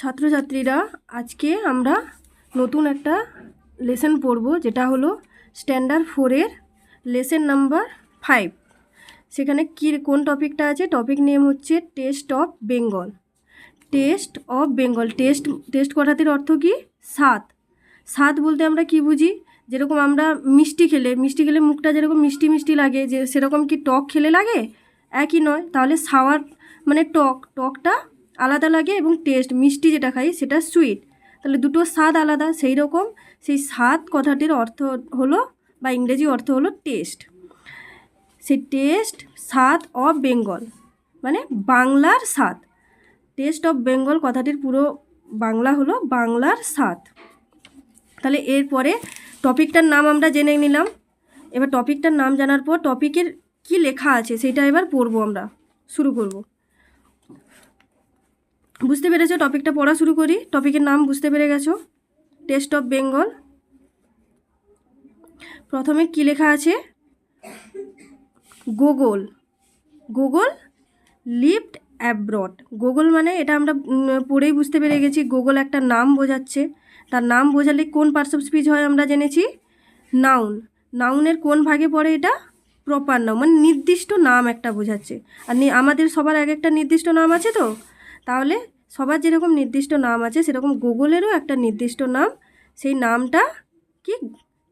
ছাত্রছাত্রীরা, আজকে আমরা নতুন একটা লেসন পড়ব, যেটা হলো স্ট্যান্ডার্ড 4-এর লেসন নাম্বার 5। সেখানে কোন টপিকটা আছে? টপিক নেম হচ্ছে test of Bengal. Test of Bengal. Test কথাটির অর্থ কি? স্বাদ। স্বাদ বলতে আমরা কি বুঝি? যেরকম আমরা মিষ্টি খেলে মুখটা যেরকম মিষ্টি মিষ্টি লাগে, যে সেরকম কি টক খেলে লাগে? একই নয়। তাহলে সাওয়ার মানে টকটা আলাদা লাগে, এবং টেস্ট মিষ্টি যেটা খাই সেটা সুইট। তাহলে দুটো স্বাদ আলাদা। সেই রকম সেই স্বাদ কথাটির অর্থ হলো, বা ইংরেজি অর্থ হলো টেস্ট। সেই টেস্ট, স্বাদ অফ বেঙ্গল মানে বাংলার স্বাদ। টেস্ট অফ বেঙ্গল কথাটির পুরো বাংলা হলো বাংলার স্বাদ। তাহলে এরপরে টপিকটার নাম আমরা জেনে নিলাম। এবার টপিকটার নাম জানার পর টপিকের কি লেখা আছে সেটা এবার পড়বো, আমরা শুরু করব। বুঝতে পেরেছো? টপিকটা পড়া শুরু করি। টপিকের নাম বুঝতে পেরে গেছো, টেস্ট অফ বেঙ্গল। প্রথমে কি লেখা আছে? Gogol lived abroad. গোগল মানে এটা আমরা পড়েই বুঝতে পেরে গেছি, গোগল একটা নাম বোঝাচ্ছে। তার নাম বোঝালে কোন পার্টস অফ স্পিচ হয় আমরা জেনেছি, নাউন। নাউনের কোন ভাগে পড়ে এটা? প্রপার নাউন, মানে নির্দিষ্ট নাম একটা বোঝাচ্ছে। আর আমাদের সবার এক একটা নির্দিষ্ট নাম আছে, তো তাহলে সবার যেরকম নির্দিষ্ট নাম আছে সেরকম গোগলেরও একটা নির্দিষ্ট নাম। সেই নামটা কি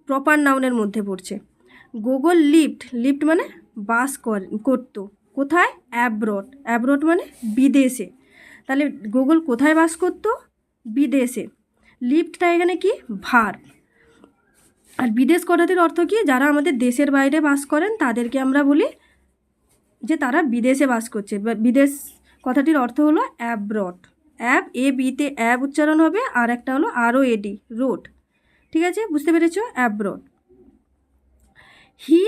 প্রপার নাউনের মধ্যে পড়ছে। গোগল লিভড মানে বাস করতো। কোথায়? অ্যাব্রড মানে বিদেশে। তাহলে গোগল কোথায় বাস করতো? বিদেশে। লিভডটা এখানে কি? ভার্ব। আর বিদেশ কথাটির অর্থ কি? যারা আমাদের দেশের বাইরে বাস করেন তাদেরকে আমরা বলি যে তারা বিদেশে বাস করছে। বিদেশ কথাটির অর্থ হলো অ্যাব্রড। ABতে অ্যাব উচ্চারণ হবে, আর একটা হলো ROAD, রোড। ঠিক আছে, বুঝতে পেরেছো? অ্যাব্রড। He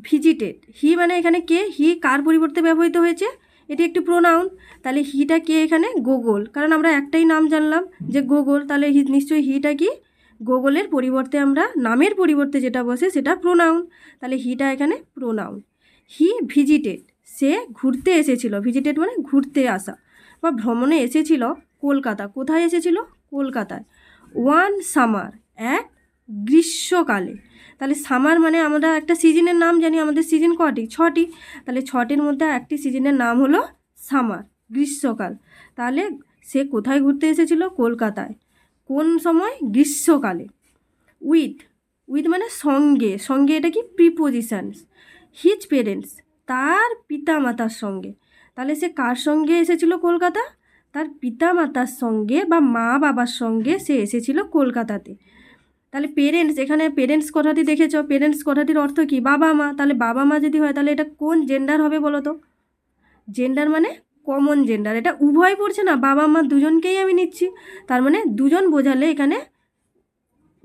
visited. হি মানে এখানে কে? হি কার পরিবর্তে ব্যবহৃত হয়েছে? এটি একটি প্রোনাউন। তাহলে হিটা কে এখানে? গোগল। কারণ আমরা একটাই নাম জানলাম যে গোগল, তাহলে নিশ্চয়ই হিটা কি? গোগলের পরিবর্তে আমরা নামের পরিবর্তে যেটা বসে সেটা প্রোনাউন। তাহলে হিটা এখানে প্রোনাউন। হি ভিজিটেড, সে ঘুরতে এসেছিল। ভিজিটেড মানে ঘুরতে আসা বা ভ্রমণে এসেছিল কলকাতা। কোথায় এসেছিল? কলকাতায়। ওয়ান সামার, এক গ্রীষ্মকালে। তাহলে সামার মানে আমরা একটা সিজনের নাম জানি, আমাদের সিজন কটি? 6টি। তাহলে 6টির মধ্যে একটি সিজনের নাম হলো সামার, গ্রীষ্মকাল। তাহলে সে কোথায় ঘুরতে এসেছিল? কলকাতায়। কোন সময়? গ্রীষ্মকালে। উইথ মানে সঙ্গে, এটা কি? প্রিপোজিশনস। হিজ পেরেন্টস, তার পিতামাতার সঙ্গে। তাহলে সে কার সঙ্গে এসেছিল কলকাতা? তার পিতামাতার সঙ্গে বা মা বাবার সঙ্গে সে এসেছিল কলকাতাতে। তাহলে পেরেন্টস, এখানে পেরেন্টস কথাটি দেখেছ, পেরেন্টস কথাটির অর্থ কি? বাবা মা। তাহলে বাবা মা যদি হয় তাহলে এটা কোন জেন্ডার হবে বলো তো? জেন্ডার মানে কমন জেন্ডার। এটা উভয় পড়ছে না, বাবা মা দুজনকেই আমি নিচ্ছি। তার মানে দুজন বোঝালে এখানে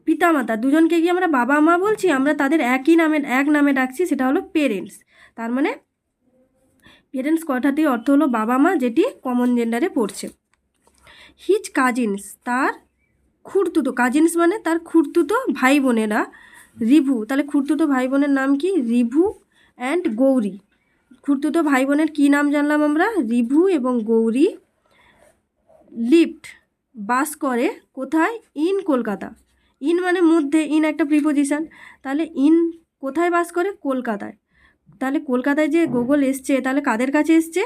পিতামাতা দুজনকে কি আমরা বাবা মা বলছি? আমরা তাদের এক নামে ডাকছি, সেটা হলো পেরেন্টস। তার মানে পেরেন্টস কথাটির অর্থ হলো বাবা মা, যেটি কমন জেন্ডারে পড়ছে। হিজ কাজিনস, তার খুড়তুতো। কাজিনস মানে তার খুড়তুতো ভাই বোনেরা। রিভু, তাহলে খুড়তুতো ভাই বোনের নাম কি? Review and Gauri. খুড়তুতো ভাই বোনের কী নাম জানলাম আমরা? রিভু এবং গৌরী। লিভড, বাস করে। কোথায়? ইন কলকাতা। ইন মানে মধ্যে, ইন একটা প্রিপোজিশন। তাহলে ইন কোথায় বাস করে? কলকাতায়। তাহলে কলকাতায় যে গোগল এসছে, তাহলে কাদের কাছে এসছে?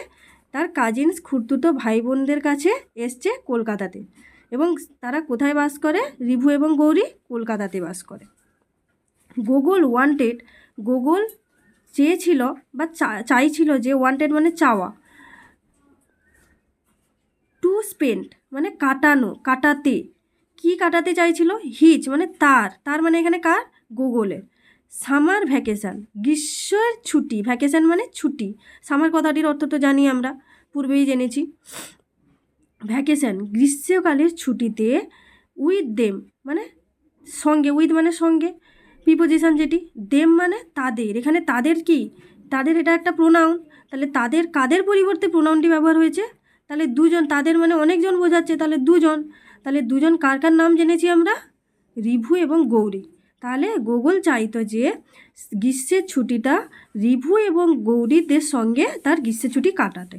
তার কাজিনস, খুড়তুতো ভাই বোনদের কাছে এসছে কলকাতাতে। এবং তারা কোথায় বাস করে? রিভু এবং গৌরী কলকাতাতে বাস করে। গোগল ওয়ান্টেড, গোগল চেয়েছিল বা চাইছিল, যে ওয়ান্টেড মানে চাওয়া। টু স্পেন্ড মানে কাটাতে। কি কাটাতে চাইছিল? হিজ মানে তার মানে এখানে কার? গোগলের। সামার ভ্যাকেশান, গ্রীষ্মের ছুটি। ভ্যাকেশান মানে ছুটি। সামার কথাটির অর্থ তো জানি আমরা, পূর্বেই জেনেছি। ভ্যাকেশান গ্রীষ্মকালের ছুটিতে। উইথ দেম মানে সঙ্গে, উইথ মানে সঙ্গে, প্রিপোজিশন যেটি। দেম মানে তাদের। এখানে তাদের কি? তাদের এটা একটা প্রোনাউন। তাহলে তাদের কাদের পরিবর্তে প্রোনাউনটি ব্যবহার হয়েছে? তাহলে দুজন। তাদের মানে অনেকজন বোঝাচ্ছে, তাহলে দুজন। তাহলে দুজন কার কার নাম জেনেছি আমরা? রিভু এবং গৌরী। তাহলে গোগল চাইতো যে গ্রীষ্মের ছুটিটা রিভু এবং গৌরীদের সঙ্গে তার গ্রীষ্মের ছুটি কাটাতে।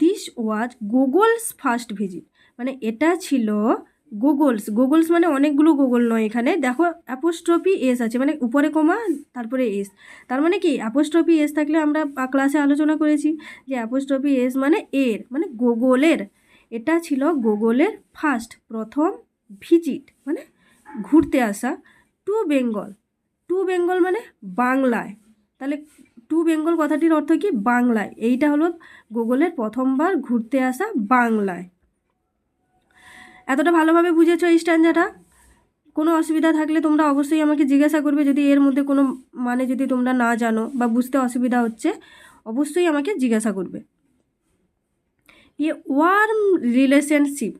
This was Google's first visit, মানে এটা ছিল গুগলস মানে অনেকগুলো গুগল নয়, এখানে দেখো অ্যাপোস্ট্রফি এস আছে, মানে উপরে কমা তারপরে এস, তার মানে কি অ্যাপোস্ট্রফি এস থাকলে আমরা ক্লাসে আলোচনা করেছি যে অ্যাপোস্ট্রফি এস মানে এর, মানে গুগলের, এটা ছিল গুগলের প্রথম ভিজিট মানে ঘুরতে আসা টু বেঙ্গল মানে বাংলায়। তাহলে টু বেঙ্গল কথাটির অর্থ কি? বাংলায়। এইটা হলো গুগলের প্রথমবার ঘুরতে আসা বাংলায়। এতটা ভালোভাবে বুঝেছো এই স্ট্যান্ডাটা? কোনো অসুবিধা থাকলে তোমরা অবশ্যই আমাকে জিজ্ঞাসা করবে, যদি এর মধ্যে কোনো মানে যদি তোমরা না জানো বা বুঝতে অসুবিধা হচ্ছে অবশ্যই আমাকে জিজ্ঞাসা করবে। ওয়ার্ম রিলেশনশিপ,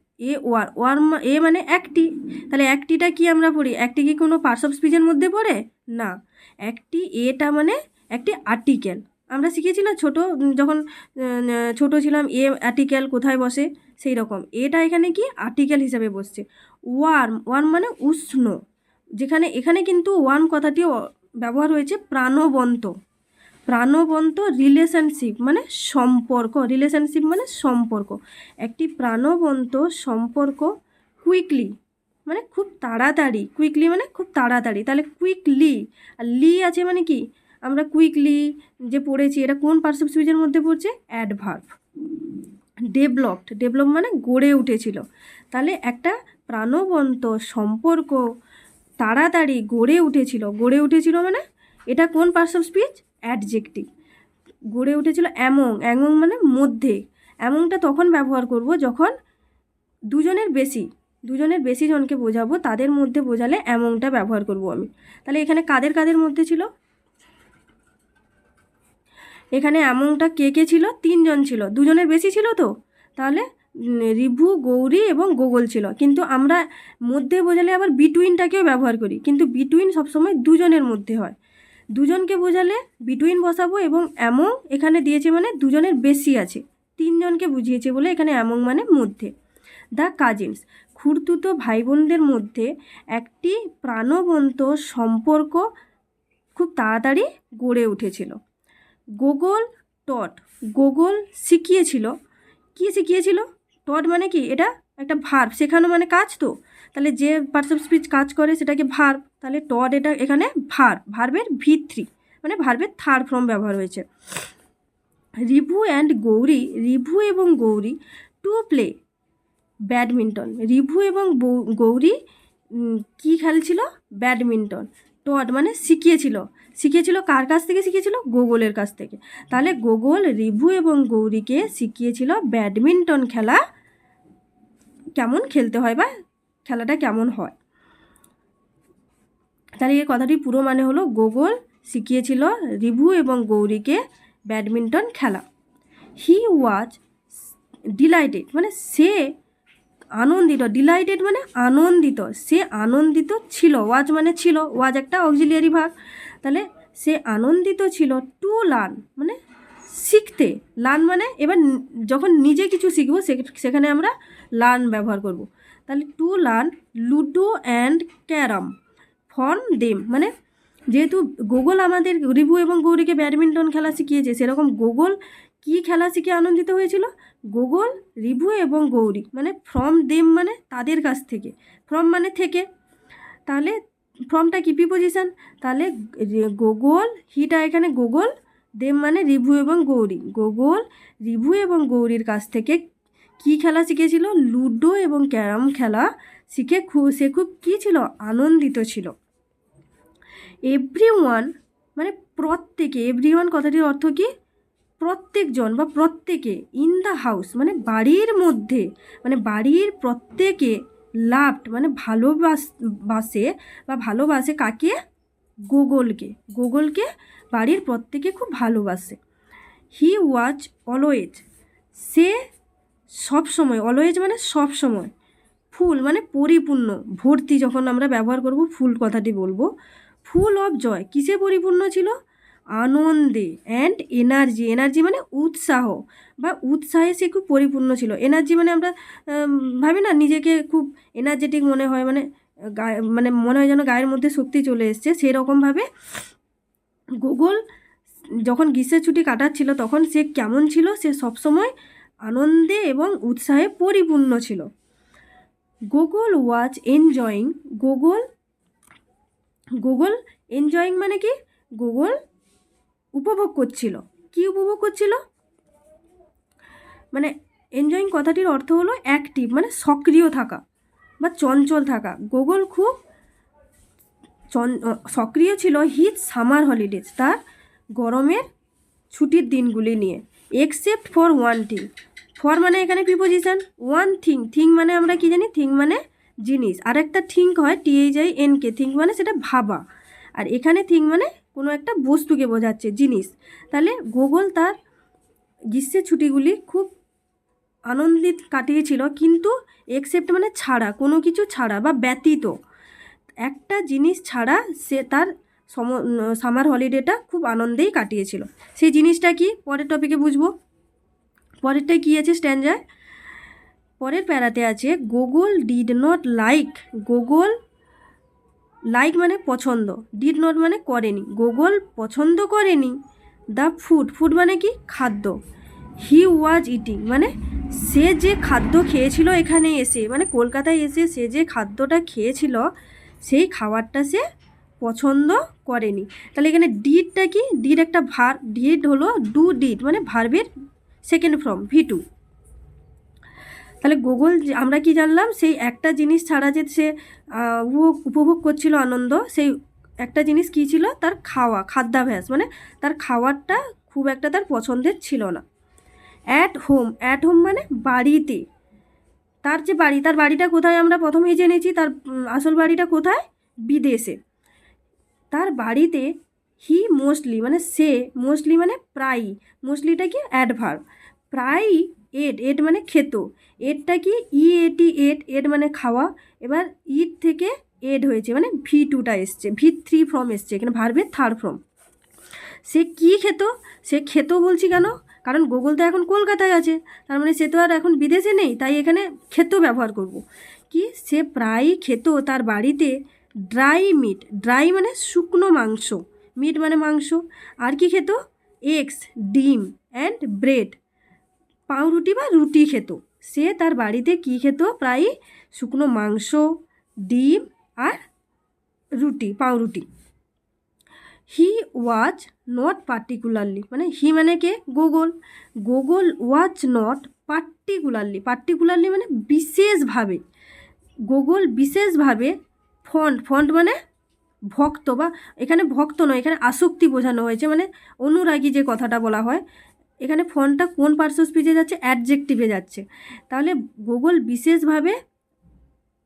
এ মানে একটি, তাহলে একটিটা কি আমরা পড়ি? একটি কি কোনো পার্টস অফ স্পিচের মধ্যে পড়ে? না, একটি এটা মানে একটি আর্টিকেল। আমরা শিখেছি না যখন ছোট ছিলাম আর্টিকেল কোথায় বসে, সেই রকম এটা এখানে কি আর্টিকেল হিসাবে বসছে। ওয়ার্ম মানে উষ্ণ, এখানে কিন্তু ওয়ার্ম কথাটি ব্যবহার হয়েছে প্রাণবন্ত রিলেশনশিপ মানে সম্পর্ক, একটি প্রাণবন্ত সম্পর্ক কুইকলি মানে খুব তাড়াতাড়ি, তাহলে কুইকলি, আর লি আছে মানে কি, আমরা কুইকলি যে পড়েছি এটা কোন পার্টস অফ স্পিচের মধ্যে পড়ছে? অ্যাডভার্ব। ডেভেলপ মানে গড়ে উঠেছিল, তাহলে একটা প্রাণবন্ত সম্পর্ক তাড়াতাড়ি গড়ে উঠেছিল মানে এটা কোন পার্টস অফ স্পিচ? অ্যাডজেক্টিভ। গড়ে উঠেছিল অ্যামং মানে মধ্যে, অ্যামংটা তখন ব্যবহার করব যখন দুজনের বেশি জনকে বোঝাবো, তাদের মধ্যে বোঝালে অ্যামংটা ব্যবহার করব আমি। তাহলে এখানে কাদের মধ্যে ছিল? এখানে অ্যামংটা কে ছিল? 3 জন ছিল, দুজনের বেশি ছিল তো, তাহলে রিভু, গৌরী এবং গোগল ছিল। কিন্তু আমরা মধ্যে বোঝালে আবার বিটুইনটাকেও ব্যবহার করি, কিন্তু বিটুইন সবসময় দুজনের মধ্যে হয়। দুজনকে বোঝালে বিটুইন বসাবো, এবং অ্যামং এখানে দিয়েছে মানে দুজনের বেশি আছে, 3 জনকে বুঝিয়েছে বলে এখানে অ্যামং মানে মধ্যে। দ্য কাজিনস, খুড়তুতো ভাই বোনদের মধ্যে একটি প্রাণবন্ত সম্পর্ক খুব তাড়াতাড়ি গড়ে উঠেছিল। গোগল শিখিয়েছিল। কি শিখিয়েছিল? টট মানে কি? এটা একটা ভার্ব, শেখানো মানে কাজ তো, তাহলে যে পার্টস অফ স্পিচ কাজ করে সেটাকে ভার্ব, তাহলে টট এটা এখানে ভার্বের V3 মানে ভার্বের থার্ড ফর্ম ব্যবহার হয়েছে। রিভু এবং Gauri to play badminton. Rivu এবং গৌরী কি খেলছিল? ব্যাডমিন্টন। টট মানে শিখিয়েছিল কার কাছ থেকে শিখিয়েছিল? গুগলের কাছ থেকে। তাহলে গুগল রিভু এবং গৌরীকে শিখিয়েছিল ব্যাডমিন্টন খেলা কেমন খেলতে হয় বা খেলাটা কেমন হয়। তাহলে এই কথাটি পুরো মানে হলো গুগল শিখিয়েছিল রিভু এবং গৌরীকে ব্যাডমিন্টন খেলা। হি ওয়াজ ডিলাইটেড মানে সে আনন্দিত, ডিলাইটেড মানে আনন্দিত, সে আনন্দিত ছিল, ওয়াজ মানে ছিল, ওয়াজ একটা অক্সিলিয়ারি ভার্ব, তাহলে সে আনন্দিত ছিল টু লার্ন মানে শিখতে, লার্ন মানে এবার যখন নিজে কিছু শিখবো সেখানে আমরা লার্ন ব্যবহার করব। তাহলে to learn ludo and carrom from them, মানে যেহেতু গুগল আমাদের রিভু এবং গৌরীকে ব্যাডমিন্টন খেলা শিখিয়েছে, সেরকম গুগল কি খেলা শিখে আনন্দিত হয়েছিল? গুগল রিভু এবং গৌরী মানে ফ্রম দেম মানে তাদের কাছ থেকে, ফ্রম মানে থেকে, তাহলে ফ্রমটা কি প্রিপোজিশন, তাহলে গুগল হিটা এখানে গুগল, দেম মানে রিভু এবং গৌরী, গুগল রিভু এবং গৌরীর কাছ থেকে কি খেলা শিখেছিল? লুডো এবং ক্যারাম খেলা শিখে সে খুব কী ছিল? আনন্দিত ছিল। এভরিওয়ান মানে প্রত্যেকে, এভরিওয়ান কথাটির অর্থ কি? প্রত্যেকজন বা প্রত্যেকে, ইন দ্য হাউস মানে বাড়ির মধ্যে, মানে বাড়ির প্রত্যেকে, লাভড মানে ভালোবাসে কাকে? গুগলকে বাড়ির প্রত্যেকে খুব ভালোবাসে। হি ওয়াজ অলওয়েজ, সে সবসময়, অলওয়েজ মানে সবসময়, ফুল মানে পরিপূর্ণ, ভর্তি যখন আমরা ব্যবহার করব ফুল কথাটি বলবো, ফুল অফ জয়, কিসে পরিপূর্ণ ছিল? আনন্দে, অ্যান্ড এনার্জি মানে উৎসাহে সে খুব পরিপূর্ণ ছিল। এনার্জি মানে আমরা ভাবি না নিজেকে খুব এনার্জেটিক মনে হয়, মানে মানে মনে হয় যেন গায়ের মধ্যে শক্তি চলে এসছে, সেরকমভাবে গুগল যখন গ্রীষ্মের ছুটি কাটাচ্ছিল তখন সে কেমন ছিল? সে সবসময় আনন্দে এবং উৎসাহে পরিপূর্ণ ছিল। গুগল ওয়াজ এনজয়িং, গুগল এনজয়িং মানে কি, গুগল উপভোগ করছিল। কি উপভোগ করছিল, মানে এনজয়িং কথাটির অর্থ হলো অ্যাক্টিভ, মানে সক্রিয় থাকা বা চঞ্চল থাকা। গুগল খুব সক্রিয় ছিল হিজ সামার হলিডেজ, তার গরমের ছুটির দিনগুলি নিয়ে। Except for one thing, for মানে এখানে প্রিপোজিশন, ওয়ান থিং, থিং মানে আমরা কি জানি, থিং মানে জিনিস, আর একটা থিঙ্ক হয় THINK, থিঙ্ক মানে সেটা ভাবা, আর এখানে থিং মানে কোনো একটা বস্তুকে বোঝাচ্ছে, জিনিস। তাহলে গুগল তার গ্রীষ্মের ছুটিগুলি খুব আনন্দিত কাটিয়েছিল, কিন্তু এক্সেপ্ট মানে ছাড়া, কোনো কিছু ছাড়া বা ব্যতীত, একটা জিনিস ছাড়া সে তার সামার হলিডেটা খুব আনন্দেই কাটিয়েছিল। সেই জিনিসটা কি পরের টপিকে বুঝবো। পরেরটায় কী আছে স্ট্যান্ডায়, পরের প্যারাতে আছে Google did not like, Google like মানে পছন্দ, ডিড নট মানে করেনি, গুগল পছন্দ করেনি দ্য ফুড, ফুড মানে কি খাদ্য, হি ওয়াজ ইটিং মানে সে যে খাদ্য খেয়েছিল এখানে এসে, মানে কলকাতায় এসে সে যে খাদ্যটা খেয়েছিল সেই খাবারটা সে পছন্দ করেনি। তাহলে এখানে ডিডটা কি, ডিড একটা ভার, ডিড হলো ডু ডিড মানে ভার্বের সেকেন্ড ফর্ম V2। তাহলে গুগল আমরা কি জানলাম, সেই একটা জিনিস ছাড়া যে সে উপভোগ করছিল আনন্দ, সেই একটা জিনিস কী ছিল, তার খাওয়া, খাদ্যাভ্যাস, মানে তার খাবারটা খুব একটা তার পছন্দের ছিল না। অ্যাট হোম, অ্যাট হোম মানে বাড়িতে, তার যে বাড়ি, তার বাড়িটা কোথায় আমরা প্রথমেই জেনেছি, তার আসল বাড়িটা কোথায়, বিদেশে। তার বাড়িতে হি মোস্টলি মানে সে, মোস্টলি মানে প্রায়, মোস্টলিটা কি অ্যাডভার্ব, প্রায় এড, এড মানে খেত, এডটা কি EAT, এড, এড মানে খাওয়া, এবার ইট থেকে এড হয়েছে মানে V2টা এসছে, V3 ফর্ম এসছে, এখানে ভার্বের থার্ড ফর্ম। সে কি খেত, সে খেত বলছি কেন, কারণ গুগল তো এখন কলকাতায় আছে, তার মানে সে তো আর এখন বিদেশে নেই, তাই এখানে খেত ব্যবহার করব। কি সে প্রায়ই খেত তার বাড়িতে ড্রাই মিট, ড্রাই মানে শুকনো মাংস, মিট মানে মাংস, আর কি খেত, এগস ডিম অ্যান্ড ব্রেড, পাউরুটি বা রুটি খেত। সে তার বাড়িতে কি খেত, প্রায়ই শুকনো মাংস, ডিম আর রুটি, পাউরুটি। হি ওয়াজ নট পার্টিকুলারলি মানে হি মানে কে, Google, Google was not particularly, particularly মানে বিশেষভাবে, গুগল বিশেষভাবে ফন্ড, ফন্ড মানে ভক্ত, বা এখানে ভক্ত নয়, এখানে আসক্তি বোঝানো হয়েছে, মানে অনুরাগী যে কথাটা বলা হয়, এখানে ফন্ডটা কোন পার্শ্ব স্পিচে যাচ্ছে, অ্যাডজেক্টিভে যাচ্ছে। তাহলে গুগল বিশেষভাবে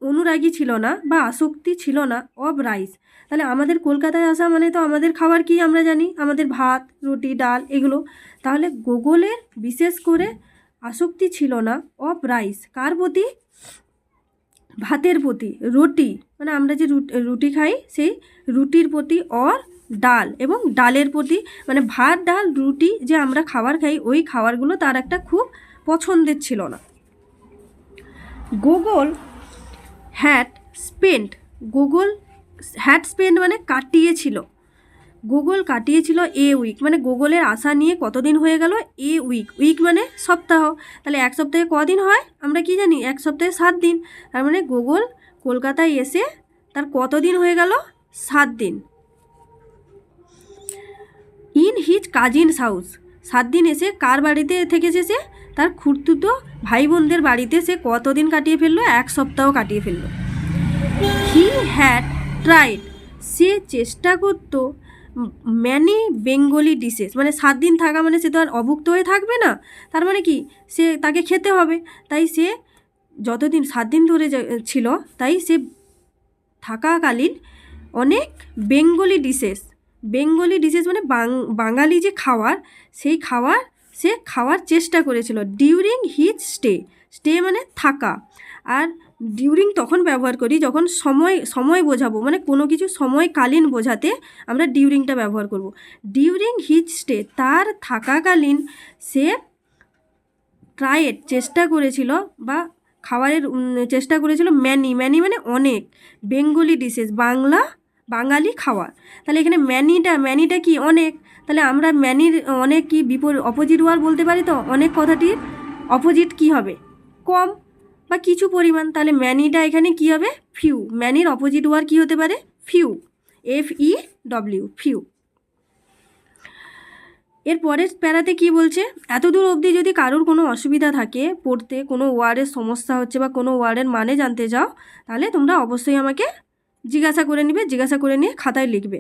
অনুরাগী ছিল না বা আসক্তি ছিল না অব রাইস। তাহলে আমাদের কলকাতায় আসা মানে তো আমাদের খাবার কি আমরা জানি, আমাদের ভাত, রুটি, ডাল এগুলো। তাহলে গুগলের বিশেষ করে আসক্তি ছিল না অব রাইস, কার প্রতি, ভাতের প্রতি, রুটি মানে আমরা যে রুটি খাই সেই রুটির প্রতি, অর ডাল এবং ডালের প্রতি, মানে ভাত ডাল রুটি যে আমরা খাবার খাই ওই খাবারগুলো তার একটা খুব পছন্দের ছিল না। Google had spent, Google had spent মানে কাটিয়েছিল, গুগল কাটিয়েছিল এ উইক, মানে গুগলের আশা নিয়ে কতদিন হয়ে গেল, এ উইক, উইক মানে সপ্তাহ, তাহলে এক সপ্তাহে কদিন হয় আমরা কি জানি, এক সপ্তাহে 7 দিন, তার মানে গুগল কলকাতায় এসে তার কতদিন হয়ে গেল, 7 দিন। ইন হিজ কাজিনস হাউস, 7 দিন এসে কার বাড়িতে থেকেছে সে, তার খুড়তুতো ভাই বোনদের বাড়িতে সে কতদিন কাটিয়ে ফেললো, এক সপ্তাহ কাটিয়ে ফেললো। হি হ্যাড ট্রাইড, সে চেষ্টা করতো ম্যানি বেঙ্গলি ডিশেস, মানে 7 দিন থাকা মানে সে তো আর অভুক্ত হয়ে থাকবে না, তার মানে কি সে তাকে খেতে হবে, তাই সে যতদিন 7 দিন ধরে ছিল তাই সে থাকাকালীন অনেক বেঙ্গলি ডিশেস, বেঙ্গলি ডিশেস মানে বাঙালি যে খাবার, সেই খাবার সে খাওয়ার চেষ্টা করেছিল। ডিউরিং হিজ স্টে, স্টে মানে থাকা, আর ডিউরিং তখন ব্যবহার করি যখন সময় বোঝাবো, মানে কোনো কিছু সময়কালীন বোঝাতে আমরা ডিউরিংটা ব্যবহার করব। ডিউরিং হিজ স্টে, তার থাকাকালীন সে ট্রাইড চেষ্টা করেছিল বা খাবারের চেষ্টা করেছিল ম্যানি, ম্যানি মানে অনেক, বেঙ্গলি ডিশেস বাঙালি খাবার। তাহলে এখানে ম্যানিটা কি অনেক, তাহলে আমরা ম্যানির অনেক কি অপোজিট ওয়ার্ড বলতে পারি, তো অনেক কথাটির অপোজিট কি হবে? কম বা কিছু পরিমাণ। তাহলে ম্যানিটা এখানে কি হবে? ফিউ। ম্যানির অপোজিট ওয়ার্ড কি হতে পারে? Few, FEW, few. এর পরের প্যারাতে কি বলছে? এতদূর অবধি যদি কারোর কোনো অসুবিধা থাকে পড়তে, কোনো ওয়ার্ডের সমস্যা হচ্ছে বা কোনো ওয়ার্ডের মানে জানতে চাও, তাহলে তোমরা অবশ্যই আমাকে জিজ্ঞাসা করে নিবে, জিজ্ঞাসা করে নিয়ে খাতায় লিখবে।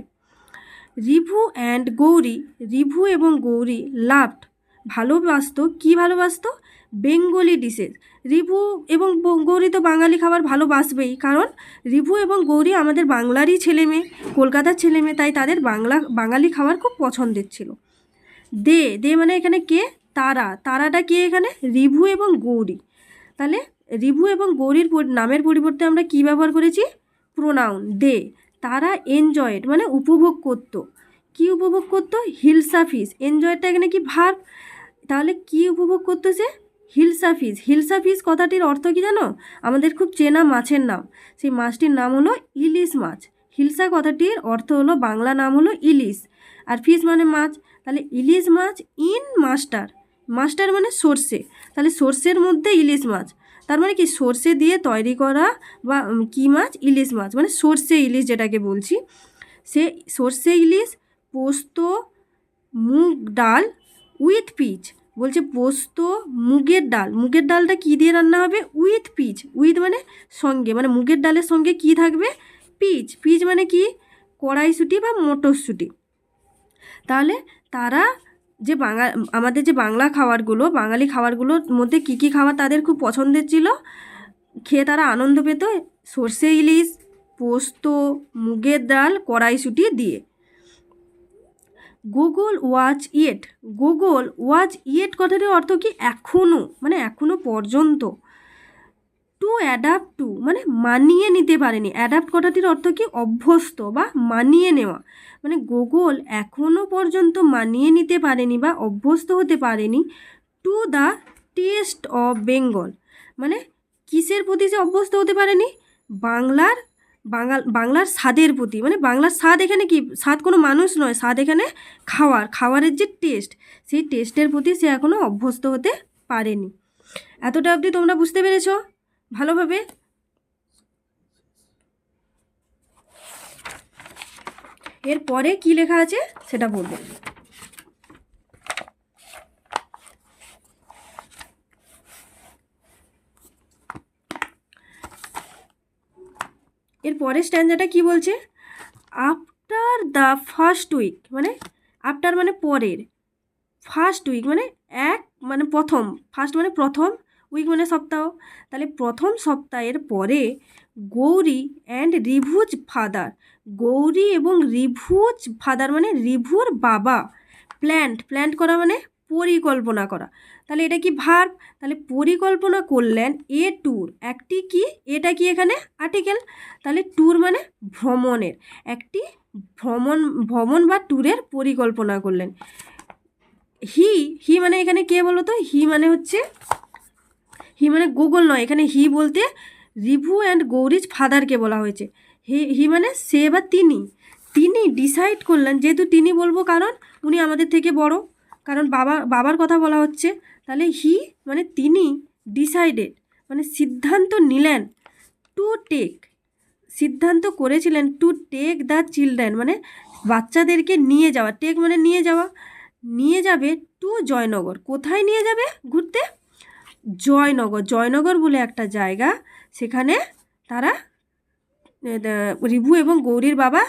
রিভু অ্যান্ড গৌরী, রিভু এবং গৌরী লাভড, ভালোবাসত, কি ভালোবাসত? Bengali dishes. রিভু এবং গৌরী তো বাঙালি খাবার ভালোবাসবেই, কারণ রিভু এবং গৌরী আমাদের বাংলারই ছেলে মেয়ে, কলকাতার ছেলে মেয়ে, তাই তাদের বাঙালি খাবার খুব পছন্দের ছিল। দে, দে মানে এখানে কে? তারা। তারাটা কে এখানে? রিভু এবং গৌরী। তাহলে রিভু এবং গৌরীর নামের পরিবর্তে আমরা কি ব্যবহার করেছি? প্রোনাউন দে। তারা এনজয়েড মানে উপভোগ করতো। কি উপভোগ করতো? হিলসা ফিশ। এনজয়েডটা এখানে কি? ভার্ব। তাহলে কি উপভোগ করতো সে? হিলসা ফিশ। হিলসা ফিশ কথাটির অর্থ কি জানো? আমাদের খুব চেনা মাছের নাম। সেই মাছটির নাম হলো ইলিশ মাছ। হিলসা কথাটির অর্থ হলো, বাংলা নাম হলো ইলিশ, আর ফিশ মানে মাছ। তাহলে ইলিশ মাছ ইন মাস্টার। মাস্টার মানে সর্ষে, তাহলে সর্ষের মধ্যে ইলিশ মাছ। তার মানে কি? সর্ষে দিয়ে তৈরি করা বা কি মাছ? ইলিশ মাছ, মানে সর্ষে ইলিশ যেটাকে বলছি, সে সর্ষে ইলিশ, পোস্ত, মুগ ডাল উইথ পিচ। বলছে পোস্ত, মুগের ডাল। মুগের ডালটা কী দিয়ে রান্না হবে? With pitch. উইথ মানে সঙ্গে, মানে মুগের ডালের সঙ্গে কি থাকবে? পিচ। পিচ মানে কি? কড়াইশুঁটি বা মটরশুঁটি। তাহলে তারা যে আমাদের যে বাংলা খাবারগুলো, বাঙালি খাবারগুলোর মধ্যে কী কী খাবার তাদের খুব পছন্দের ছিল, খেয়ে তারা আনন্দ পেত? সর্ষে ইলিশ, পোস্ত, মুগের ডাল, কড়াইশুঁটি দিয়ে। Google watch yet. Google watch yet কথাটির অর্থ কি? এখনও, মানে এখনও পর্যন্ত। টু অ্যাডাপ্ট টু মানে মানিয়ে নিতে পারেনি। অ্যাডাপ্ট কথাটির অর্থ কি? অভ্যস্ত বা মানিয়ে নেওয়া। মানে গুগল এখনও পর্যন্ত মানিয়ে নিতে পারেনি বা অভ্যস্ত হতে পারেনি to the test of Bengal. মানে কিসের প্রতি সে অভ্যস্ত হতে পারেনি? বাংলার স্বাদের প্রতি। মানে বাংলার স্বাদ এখানে কি? স্বাদ কোনো মানুষ নয়, স্বাদ এখানে খাবারের যে টেস্ট, সেই টেস্টের প্রতি সে এখনও অভ্যস্ত হতে পারেনি। এতটা অবধি তোমরা বুঝতে পেরেছ ভালোভাবে? এরপরে কি লেখা আছে সেটা বলবো। এর পরের স্ট্যান্ডাটা কি বলছে? আফটার দ্য ফার্স্ট উইক, মানে আফটার মানে পরের, ফার্স্ট উইক মানে মানে প্রথম, ফার্স্ট মানে প্রথম, উইক মানে সপ্তাহ। তাহলে প্রথম সপ্তাহের পরে গৌরী অ্যান্ড রিভুজ ফাদার, গৌরী এবং রিভুজ ফাদার মানে রিভুর বাবা, প্ল্যান্ট করা মানে পরিকল্পনা করা। তাহলে এটা কি? ভার্ব। তাহলে পরিকল্পনা করলেন এ ট্যুর, একটি কি? এটা কি এখানে? আর্টিকেল। তাহলে ট্যুর মানে ভ্রমণের, একটি ভ্রমণ বা ট্যুরের পরিকল্পনা করলেন। হি মানে এখানে কে বলো তো? হি মানে গুগল নয়, এখানে হি বলতে রিভু অ্যান্ড গৌরীজ ফাদারকে বলা হয়েছে। হি মানে সে বা তিনি ডিসাইড করলেন, যেহেতু তিনি বলবো কারণ উনি আমাদের থেকে বড়, কারণ বাবার কথা বলা হচ্ছে। তাহলে হি মানে তিনি ডিসাইডেড মানে সিদ্ধান্ত নিলেন, টু টেক সিদ্ধান্ত করেছিলেন, টু টেক দ্য চিলড্রেন মানে বাচ্চাদেরকে নিয়ে যাওয়া, টেক মানে নিয়ে যাওয়া, নিয়ে যাবে টু জয়নগর। কোথায় নিয়ে যাবে ঘুরতে? জয়নগর বলে একটা জায়গা, সেখানে তারা রিভু এবং গৌরীর বাবা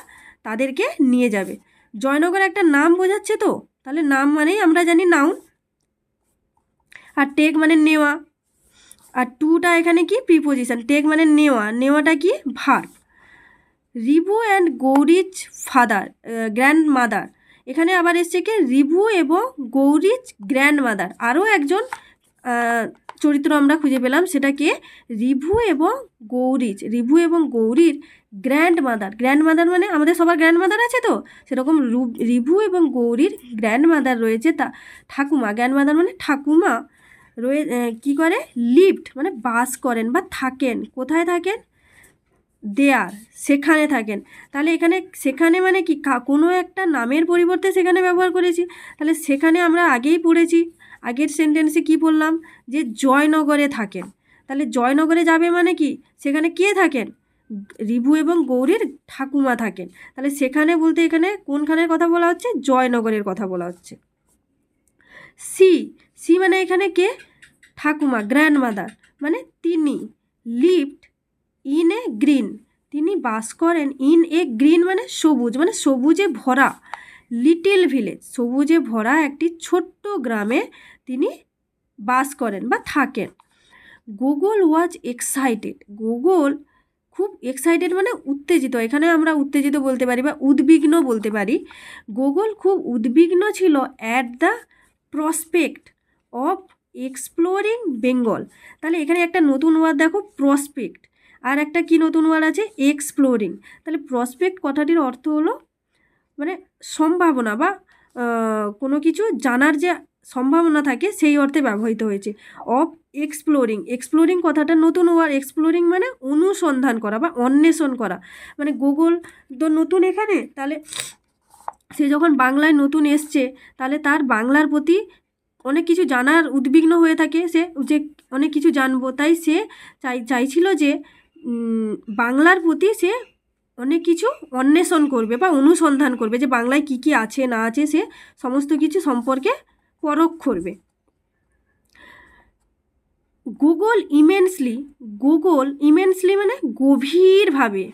তাদেরকে নিয়ে যাবে। জয়নগর একটা নাম বোঝাচ্ছে তো, তাহলে নাম মানেই আমরা জানি নাউন, আর টেক মানে নেওয়া, আর টুটা এখানে কি? প্রিপোজিশন। টেক মানে নেওয়া, নেওয়াটা কি? Verb. Rivu and Gauri's father, grandmother, এখানে আবার এসছে কি? রিভু এবং গৌরীজ গ্র্যান্ডমাদার। আরও একজন চরিত্র আমরা খুঁজে পেলাম, সেটা কে? রিভু এবং গৌরীর গ্র্যান্ডমাদার মানে আমাদের সবার গ্র্যান্ডমাদার আছে তো, সেরকম রিভু এবং গৌরীর গ্র্যান্ডমাদার রয়েছে, তা ঠাকুমা। গ্র্যান্ডমাদার মানে ঠাকুমা কি করে? লিভড মানে বাস করেন বা থাকেন। কোথায় থাকেন? দেয়ার, সেখানে থাকেন। তাহলে এখানে সেখানে মানে কি? কোনো একটা নামের পরিবর্তে সেখানে ব্যবহার করেছি। তাহলে সেখানে আমরা আগেই পড়েছি, আগের সেন্টেন্সে কি বললাম, যে জয়নগরে থাকেন। তাহলে জয়নগরে যাবে মানে কি, সেখানে কে থাকেন, রিভু এবং গৌরীর ঠাকুমা থাকেন। তাহলে সেখানে বলতে এখানে কোনখানের কথা বলা হচ্ছে, জয়নগরের কথা বলা হচ্ছে। সি, সি মানে এখানে কে, ঠাকুমা, গ্র্যান্ডমাদার, মানে তিনি। লিভড ইন এ গ্রিন, তিনি বাস করেন, ইন এ গ্রিন মানে সবুজ, মানে সবুজে ভরা, লিটিল ভিলেজ, সবুজে ভরা একটি ছোট্ট গ্রামে তিনি বাস করেন বা থাকেন। গুগল ওয়াজ এক্সাইটেড, গুগল খুব এক্সাইটেড মানে উত্তেজিত, এখানে আমরা উত্তেজিত বলতে পারি বা উদ্বিগ্ন বলতে পারি। গুগল খুব উদ্বিগ্ন ছিল at the prospect of exploring Bengal. তাহলে এখানে একটা নতুন ওয়ার্ড দেখো, প্রসপেক্ট, আর একটা কি নতুন ওয়ার্ড আছে, এক্সপ্লোরিং। তাহলে প্রসপেক্ট কথাটির অর্থ হলো মানে সম্ভাবনা বা কোনো কিছু জানার যে সম্ভাবনা থাকে সেই অর্থে ব্যবহৃত হয়েছে। অফ এক্সপ্লোরিং, এক্সপ্লোরিং কথাটা নতুন ওয়ার্ড, এক্সপ্লোরিং মানে অনুসন্ধান করা বা অন্বেষণ করা। মানে গুগল তো নতুন এখানে, তাহলে সে যখন বাংলায় নতুন এসছে, তাহলে তার বাংলার প্রতি অনেক কিছু জানার উদ্বিগ্ন হয়ে থাকে, সে যে অনেক কিছু জানবো, তাই সে চাইছিল যে বাংলার প্রতি সে অনেক কিছু অন্বেষণ করবে বা অনুসন্ধান করবে, যে বাংলায় কী কী আছে না আছে সে সমস্ত কিছু সম্পর্কে পরখ করবে। গুগল ইমেন্সলি, গুগল ইমেন্সলি মানে গভীরভাবে,